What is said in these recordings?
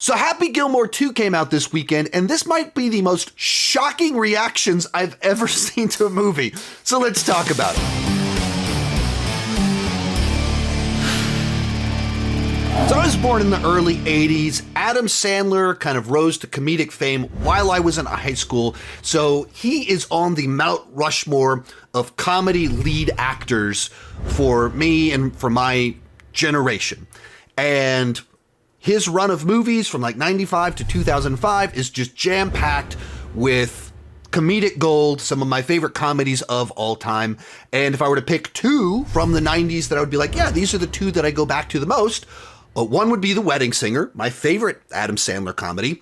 So Happy Gilmore 2 came out this weekend, and this might be the most shocking reactions I've ever seen to a movie. So let's talk about it. So I was born in the early 80s. Adam Sandler kind of rose to comedic fame while I was in high school. So he is on the Mount Rushmore of comedy lead actors for me and for my generation. And his run of movies from like 95 to 2005 is just jam-packed with comedic gold, some of my favorite comedies of all time. And if I were to pick two from the 90s that I would be like, yeah, these are the two that I go back to the most, one would be The Wedding Singer, my favorite Adam Sandler comedy,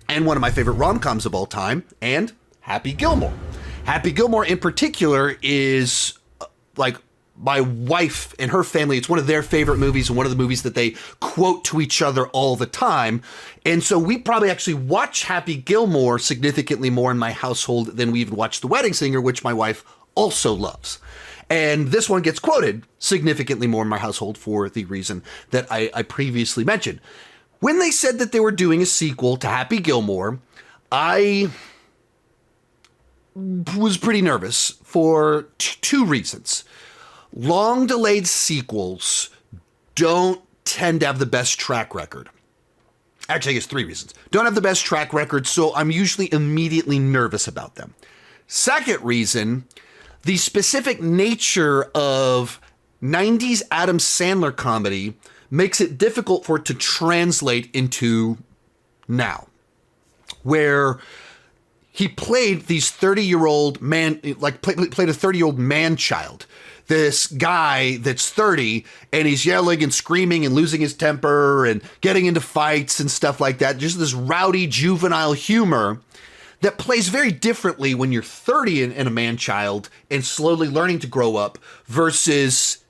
and one of my favorite rom-coms of all time, and Happy Gilmore. Happy Gilmore in particular is like my wife and her family. It's one of their favorite movies and one of the movies that they quote to each other all the time. And so we probably actually watch Happy Gilmore significantly more in my household than we even watch The Wedding Singer, which my wife also loves. And this one gets quoted significantly more in my household for the reason that I previously mentioned. When they said that they were doing a sequel to Happy Gilmore, I was pretty nervous for two reasons. Long delayed sequels don't tend to have the best track record. Actually, I guess three reasons. Don't have the best track record, so I'm usually immediately nervous about them. Second reason, the specific nature of 90s Adam Sandler comedy makes it difficult for it to translate into now, where he played these 30-year-old man, like played a 30-year-old man-child, this guy that's 30 and he's yelling and screaming and losing his temper and getting into fights and stuff like that. Just this rowdy juvenile humor that plays very differently when you're 30 and a man-child and slowly learning to grow up versus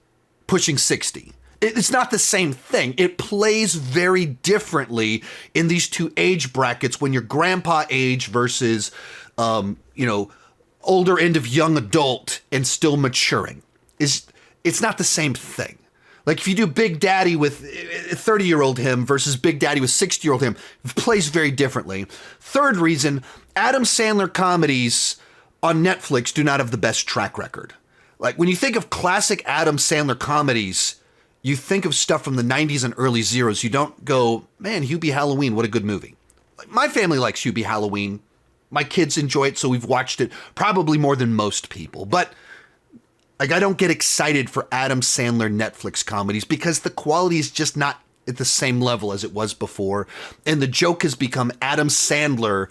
pushing 60. It's not the same thing. It plays very differently in these two age brackets when you're grandpa age versus, older end of young adult and still maturing. It's not the same thing. Like if you do Big Daddy with 30-year-old him versus Big Daddy with 60-year-old him, it plays very differently. Third reason, Adam Sandler comedies on Netflix do not have the best track record. Like when you think of classic Adam Sandler comedies, you think of stuff from the 90s and early zeros. You don't go, man, Hubie Halloween, what a good movie. Like, my family likes Hubie Halloween. My kids enjoy it, so we've watched it probably more than most people. But like, I don't get excited for Adam Sandler Netflix comedies because the quality is just not at the same level as it was before. And the joke has become Adam Sandler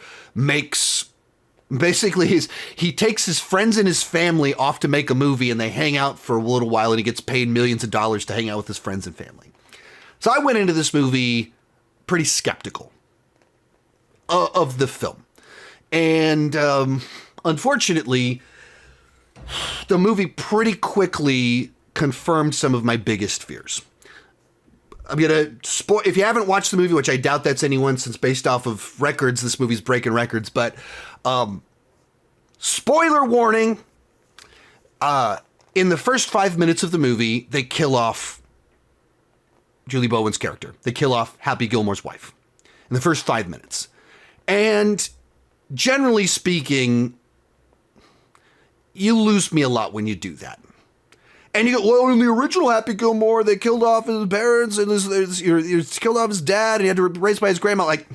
he takes his friends and his family off to make a movie and they hang out for a little while and he gets paid millions of dollars to hang out with his friends and family. So I went into this movie pretty skeptical of the film. And unfortunately, the movie pretty quickly confirmed some of my biggest fears. I'm going to spoil, if you haven't watched the movie, which I doubt that's anyone since based off of records, this movie's breaking records, but spoiler warning, in the first 5 minutes of the movie, they kill off Julie Bowen's character. They kill off Happy Gilmore's wife in the first 5 minutes. And generally speaking, you lose me a lot when you do that. And you go, well, in the original Happy Gilmore, they killed off his parents and he killed off his dad and he had to be raised by his grandma. Like,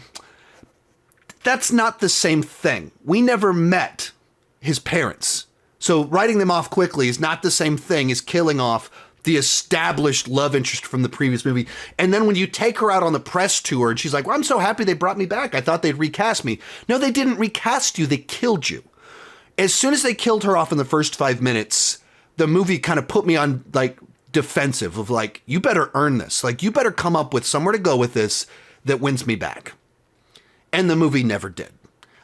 that's not the same thing. We never met his parents. So writing them off quickly is not the same thing as killing off the established love interest from the previous movie. And then when you take her out on the press tour and she's like, well, I'm so happy they brought me back. I thought they'd recast me. No, they didn't recast you. They killed you. As soon as they killed her off in the first 5 minutes, the movie kind of put me on like defensive of like, you better earn this. Like, you better come up with somewhere to go with this that wins me back. And the movie never did.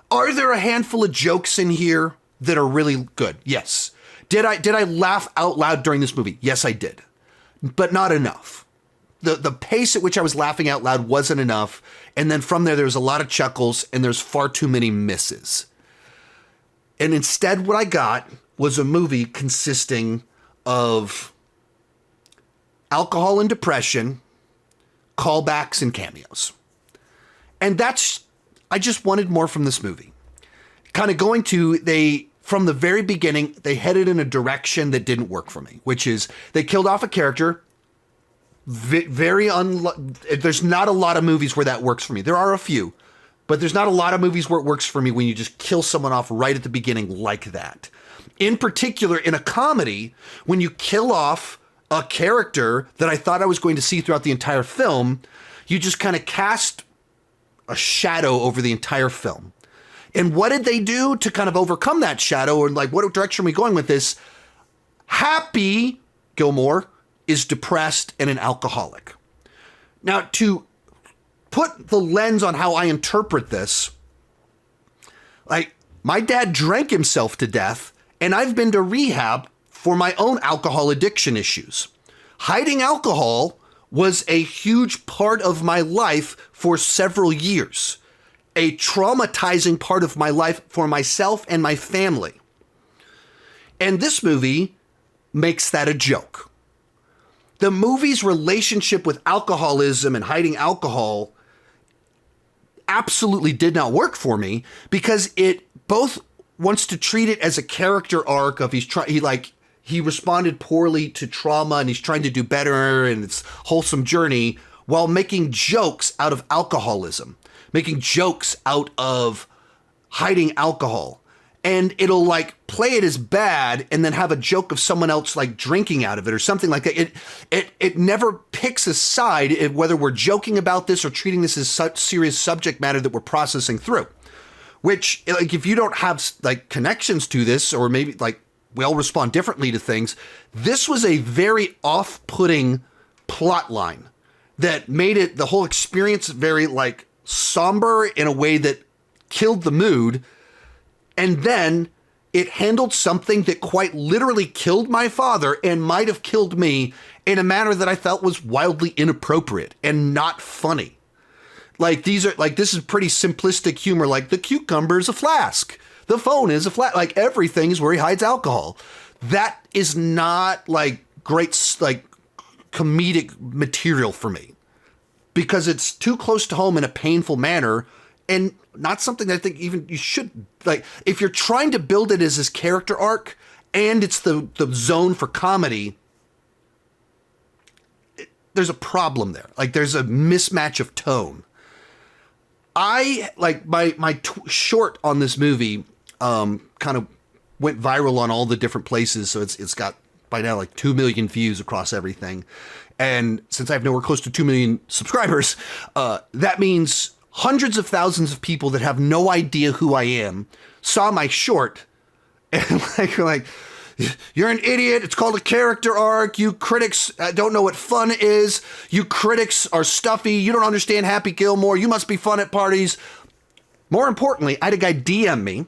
Are there a handful of jokes in here that are really good? Yes. Did I laugh out loud during this movie? Yes, I did. But not enough. The pace at which I was laughing out loud wasn't enough. And then from there was a lot of chuckles and there's far too many misses. And instead what I got was a movie consisting of alcohol and depression, callbacks, and cameos. And I just wanted more from this movie. Kind of from the very beginning, they headed in a direction that didn't work for me, which is they killed off a character. There's not a lot of movies where that works for me. There are a few, but there's not a lot of movies where it works for me when you just kill someone off right at the beginning like that. In particular, in a comedy, when you kill off a character that I thought I was going to see throughout the entire film, you just kind of cast a shadow over the entire film. And what did they do to kind of overcome that shadow? Or like, what direction are we going with this? Happy Gilmore is depressed and an alcoholic. Now, to put the lens on how I interpret this, like, my dad drank himself to death, and I've been to rehab for my own alcohol addiction issues. Hiding alcohol was a huge part of my life for several years. A traumatizing part of my life for myself and my family. And this movie makes that a joke. The movie's relationship with alcoholism and hiding alcohol absolutely did not work for me because it both wants to treat it as a character arc of he responded poorly to trauma and he's trying to do better and it's wholesome journey while making jokes out of alcoholism. Making jokes out of hiding alcohol. And it'll like play it as bad and then have a joke of someone else like drinking out of it or something like that. It never picks a side, whether we're joking about this or treating this as such serious subject matter that we're processing through. Which, like, if you don't have like connections to this, or maybe like we all respond differently to things, this was a very off-putting plot line that made it, the whole experience, very like somber in a way that killed the mood. And then it handled something that quite literally killed my father and might have killed me in a manner that I felt was wildly inappropriate and not funny. Like, this is pretty simplistic humor. Like, the cucumber is a flask. The phone is a flask. Like, everything is where he hides alcohol. That is not like great, like, comedic material for me. Because it's too close to home in a painful manner and not something that I think even you should, like, if you're trying to build it as this character arc and it's the zone for comedy, there's a problem there. Like, there's a mismatch of tone. I, like, my short on this movie kind of went viral on all the different places. So it's got by now like 2 million views across everything. And since I have nowhere close to 2 million subscribers, that means hundreds of thousands of people that have no idea who I am saw my short and like, you're an idiot. It's called a character arc. You critics don't know what fun is. You critics are stuffy. You don't understand Happy Gilmore. You must be fun at parties. More importantly, I had a guy DM me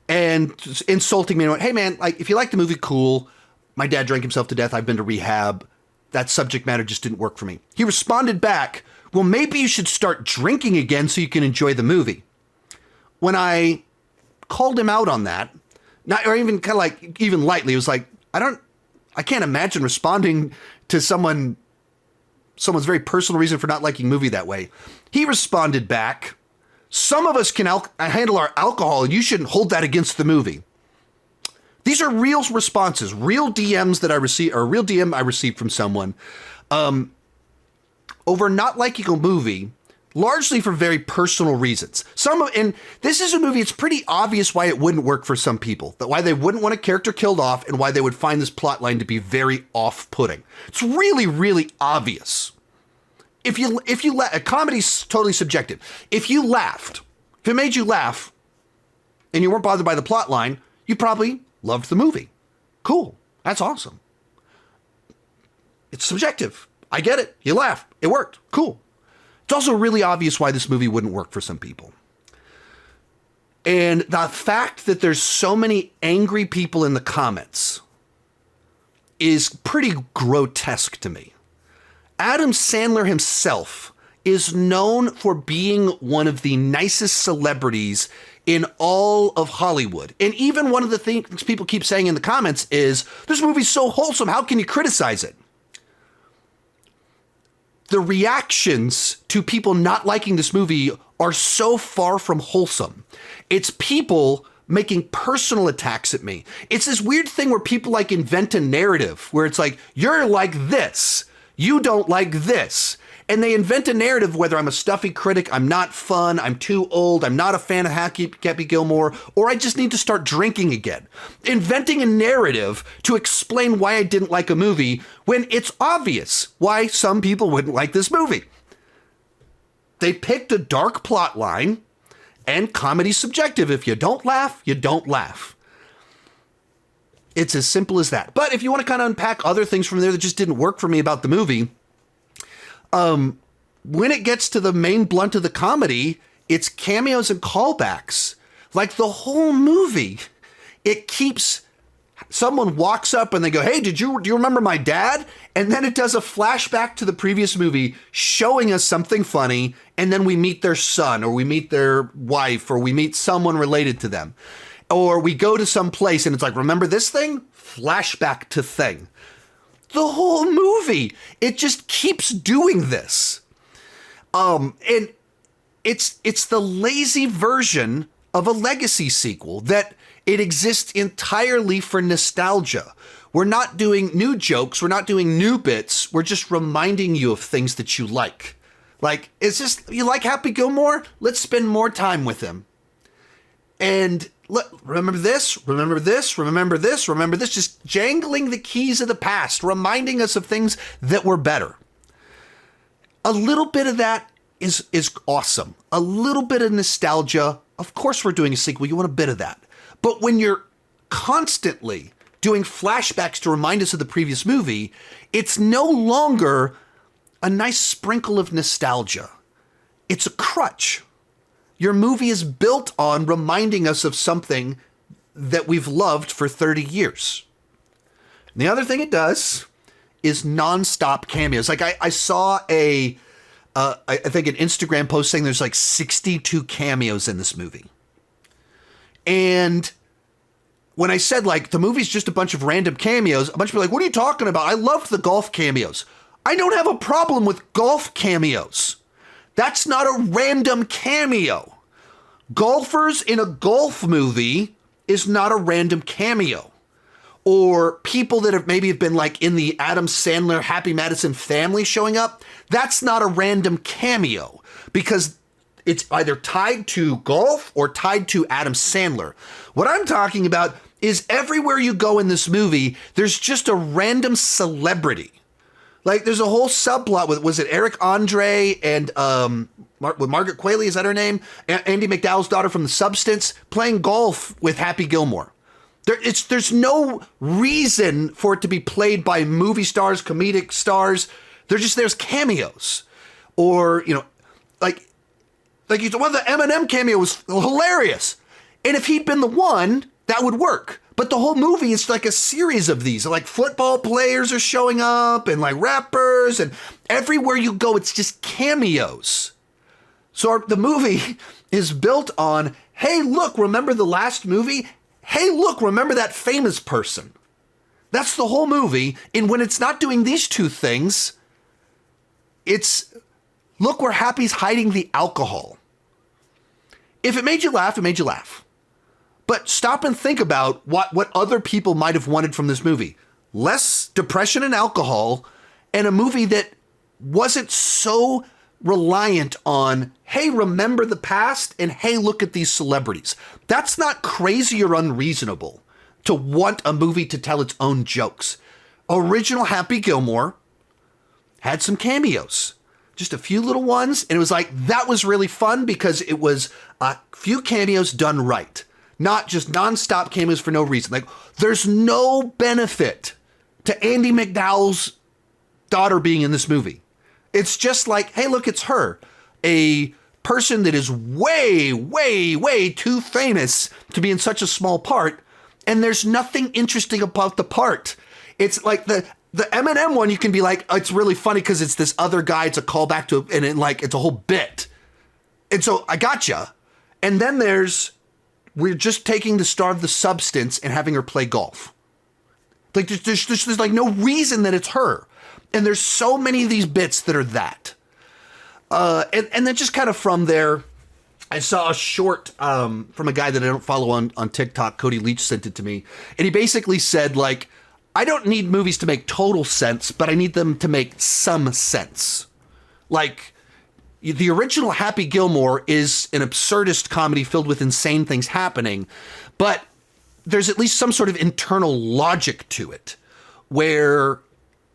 and insulting me and went, hey man, like, if you like the movie, cool. My dad drank himself to death. I've been to rehab. That subject matter just didn't work for me. He responded back, well, maybe you should start drinking again so you can enjoy the movie. When I called him out on that, not, or even kind of like, even lightly, it was like, I can't imagine responding to someone's very personal reason for not liking a movie that way. He responded back, some of us can handle our alcohol and you shouldn't hold that against the movie. These are real responses, real DMs that I received, or a real DM I received from someone over not liking a movie, largely for very personal reasons. And this is a movie, it's pretty obvious why it wouldn't work for some people, that why they wouldn't want a character killed off and why they would find this plot line to be very off-putting. It's really, really obvious. A comedy's totally subjective. If you laughed, if it made you laugh and you weren't bothered by the plot line, you probably loved the movie. Cool. That's awesome. It's subjective. I get it. You laughed. It worked. Cool. It's also really obvious why this movie wouldn't work for some people. And the fact that there's so many angry people in the comments is pretty grotesque to me. Adam Sandler himself is known for being one of the nicest celebrities in all of Hollywood. And even one of the things people keep saying in the comments is, this movie's so wholesome, how can you criticize it? the reactions to people not liking this movie are so far from wholesome. It's people making personal attacks at me. It's this weird thing where people like invent a narrative where it's like, you're like this, you don't like this. And they invent a narrative, whether I'm a stuffy critic, I'm not fun, I'm too old, I'm not a fan of Happy Gilmore, or I just need to start drinking again. Inventing a narrative to explain why I didn't like a movie when it's obvious why some people wouldn't like this movie. They picked a dark plot line, and comedy's subjective. If you don't laugh, you don't laugh. It's as simple as that. But if you want to kind of unpack other things from there that just didn't work for me about the movie, when it gets to the main blunt of the comedy, it's cameos and callbacks. Like the whole movie, it keeps, someone walks up and they go, hey, do you remember my dad? And then it does a flashback to the previous movie showing us something funny. And then we meet their son, or we meet their wife, or we meet someone related to them. Or we go to some place and it's like, remember this thing? Flashback to thing. The whole movie, it just keeps doing this. And it's the lazy version of a legacy sequel that it exists entirely for nostalgia. We're not doing new jokes. We're not doing new bits. We're just reminding you of things that you like. Like, it's just, you like Happy Gilmore? Let's spend more time with him. And remember this, remember this, remember this, remember this, just jangling the keys of the past, reminding us of things that were better. A little bit of that is awesome. A little bit of nostalgia. Of course we're doing a sequel. You want a bit of that. But when you're constantly doing flashbacks to remind us of the previous movie, it's no longer a nice sprinkle of nostalgia. It's a crutch. Your movie is built on reminding us of something that we've loved for 30 years. And the other thing it does is nonstop cameos. Like I saw I think an Instagram post saying there's like 62 cameos in this movie. And when I said like the movie's just a bunch of random cameos, a bunch of people are like, what are you talking about? I loved the golf cameos. I don't have a problem with golf cameos. That's not a random cameo. Golfers in a golf movie is not a random cameo. Or people that have maybe been like in the Adam Sandler, Happy Madison family showing up, that's not a random cameo because it's either tied to golf or tied to Adam Sandler. What I'm talking about is everywhere you go in this movie, there's just a random celebrity. Like there's a whole subplot with, was it Eric Andre and with Margaret Qualley, is that her name? Andy McDowell's daughter from The Substance, playing golf with Happy Gilmore. There's no reason for it to be played by movie stars, comedic stars. There's cameos. Or, like you said, well, the Eminem cameo was hilarious. And if he'd been the one, that would work. But the whole movie is like a series of these. Like football players are showing up and like rappers, and everywhere you go, it's just cameos. So the movie is built on, hey, look, remember the last movie? Hey, look, remember that famous person? That's the whole movie. And when it's not doing these two things, it's, look where Happy's hiding the alcohol. If it made you laugh, it made you laugh. But stop and think about what other people might have wanted from this movie. Less depression and alcohol, and a movie that wasn't so reliant on, hey, remember the past, and hey, look at these celebrities. That's not crazy or unreasonable to want a movie to tell its own jokes. Original Happy Gilmore had some cameos. Just a few little ones, and it was like, that was really fun because it was a few cameos done right. Not just nonstop cameos for no reason. Like, there's no benefit to Andy McDowell's daughter being in this movie. It's just like, hey, look, it's her. A person that is way, way, way too famous to be in such a small part. And there's nothing interesting about the part. It's like the Eminem one, you can be like, oh, it's really funny because it's this other guy. It's a callback to, and it's a whole bit. And so I gotcha. And then we're just taking the star of The Substance and having her play golf. Like there's like no reason that it's her. And there's so many of these bits that are that. And then just kind of from there, I saw a short from a guy that I don't follow on TikTok. Cody Leach sent it to me. And he basically said, like, I don't need movies to make total sense, but I need them to make some sense. Like, the original Happy Gilmore is an absurdist comedy filled with insane things happening, but there's at least some sort of internal logic to it, where,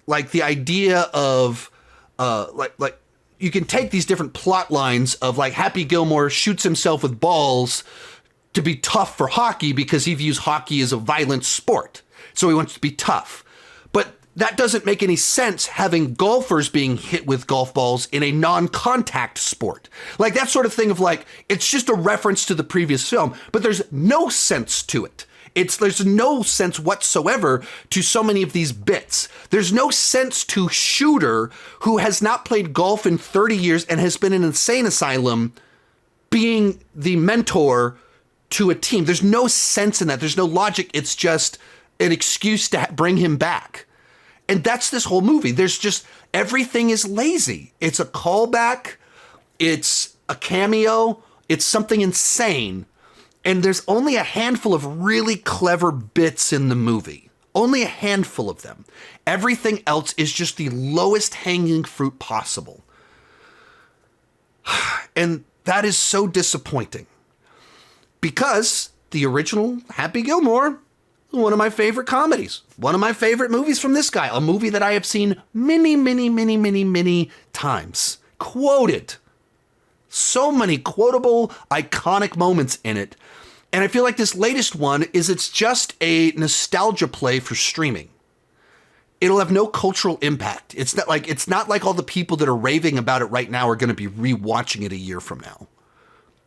like, the idea of, like you can take these different plot lines of, like, Happy Gilmore shoots himself with balls to be tough for hockey because he views hockey as a violent sport. So he wants to be tough. But that doesn't make any sense, having golfers being hit with golf balls in a non-contact sport. Like, that sort of thing of, like, it's just a reference to the previous film, but there's no sense to it. There's no sense whatsoever to so many of these bits. There's no sense to Shooter, who has not played golf in 30 years and has been in an insane asylum, being the mentor to a team. There's no sense in that. There's no logic. It's just an excuse to bring him back. And that's this whole movie. There's just, everything is lazy. It's a callback. It's a cameo. It's something insane. And there's only a handful of really clever bits in the movie. Only a handful of them. Everything else is just the lowest hanging fruit possible. And that is so disappointing. Because the original Happy Gilmore, one of my favorite comedies. One of my favorite movies from this guy. A movie that I have seen many, many, many, many, many times. Quoted. So many quotable, iconic moments in it. And I feel like this latest one it's just a nostalgia play for streaming. It'll have no cultural impact. It's not like all the people that are raving about it right now are going to be rewatching it a year from now.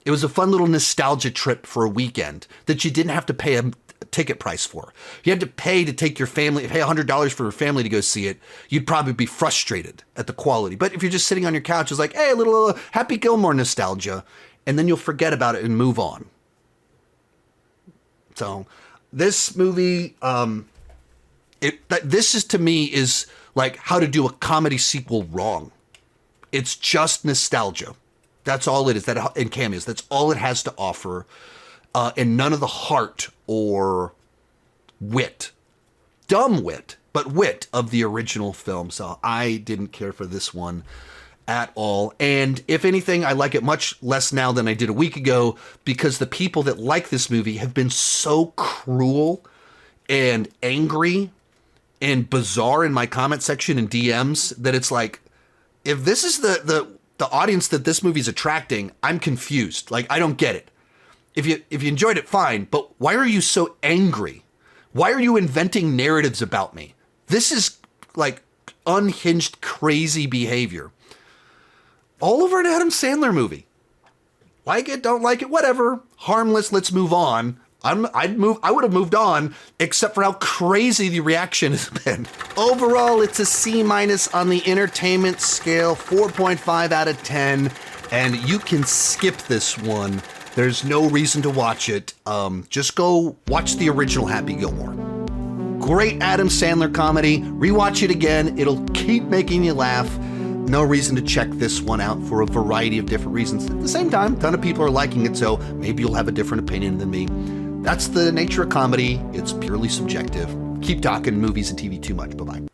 It was a fun little nostalgia trip for a weekend that you didn't have to pay a ticket price for. You had to pay to take your family, pay $100 for your family to go see it. You'd probably be frustrated at the quality. But if you're just sitting on your couch, it's like, hey, a little Happy Gilmore nostalgia, and then you'll forget about it and move on. So this movie, this is, to me, is like how to do a comedy sequel wrong. It's just nostalgia. That's all it is. And Cameos. That's all it has to offer. And none of the heart or wit, dumb wit, but wit of the original film. So I didn't care for this one at all. And if anything, I like it much less now than I did a week ago, because the people that like this movie have been so cruel and angry and bizarre in my comment section and DMs that it's like, if this is the audience that this movie's attracting, I'm confused. Like, I don't get it. If you enjoyed it, fine, but why are you so angry? Why are you inventing narratives about me? This is like unhinged, crazy behavior. All over an Adam Sandler movie. Like it, don't like it, whatever. Harmless, let's move on. I would have moved on, except for how crazy the reaction has been. Overall, it's a C- on the entertainment scale, 4.5 out of 10, and you can skip this one. There's no reason to watch it. Just go watch the original Happy Gilmore. Great Adam Sandler comedy. Rewatch it again. It'll keep making you laugh. No reason to check this one out for a variety of different reasons. At the same time, a ton of people are liking it, so maybe you'll have a different opinion than me. That's the nature of comedy. It's purely subjective. Keep talking movies and TV too much. Bye-bye.